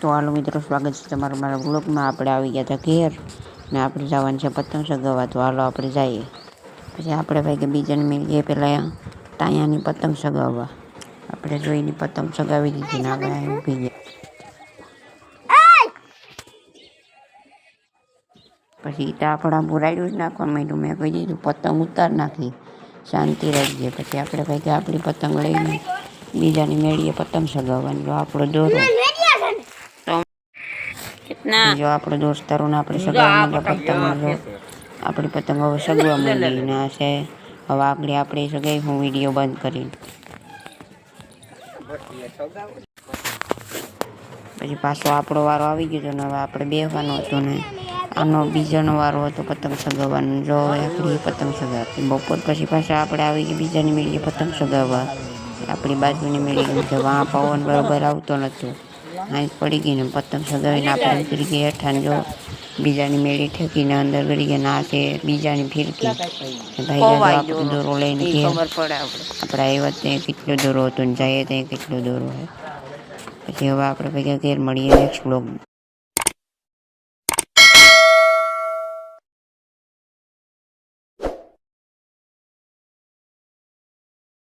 તો હાલો મિત્રો, સ્વાગત છે તમારું મારા બ્લોગમાં. આપણે આવી ગયા હતા ઘેર ને આપણે જવાનું છે પતંગ ચગાવવા. તો હાલો આપણે જઈએ. પછી આપણે ભાઈ કે બીજાને મળીએ પહેલાં ટાયાની પતંગ ચગાવવા. આપણે જોઈને પતંગ ચગાવી દીધી ને આપણે ઊભી ગયા. પછી તો આપણા પુરાડ્યું જ નાખવા માંડ્યું. મેં કહી દીધું પતંગ ઉતાર નાખી, શાંતિ રાખજે. પછી આપણે ભાઈ કે આપણી પતંગ લઈને બીજાની મેળીએ પતંગ ચગાવવાની. જો આપણો દોરો જો આપણો દોસ્તારોને આપણે સગાવવા પતંગ, જો આપણી પતંગ હવે સગવા માંડીને છે. હવે આપણે સગાઈ હું વિડીયો બંધ કરીને પછી પાછો આપણો વારો આવી ગયો હતો ને હવે આપણે બેસવાનો હતો ને આનો બીજાનો વારો હતો પતંગ ચગાવવાનો. જો હવે આપણી પતંગ ચગાવતી બપોર પછી પાછા આપણે આવી ગયા બીજાની મેળીએ પતંગ ચગાવવા. આપણી બાજુની મેળી કે વાં પવન બરાબર આવતો નહોતો, હાંસ પડી ગઈ ને પતંગ ચગાવીને આપણે ઉતરી ગયા હેઠા. જો બીજાની મેળી ઠેકીને અંદર ગળી ગયા. ના છે બીજાની ફિરકી. ભાઈ આપણો દોરો લઈને આપણે આવ્યા ત્યાં કેટલો દોરો હતો ને જઈએ ત્યાં કેટલો દોરો હોય. પછી હવે આપણે ભેગા ઘેર મળીએ નેક્સ્ટ બ્લોગ.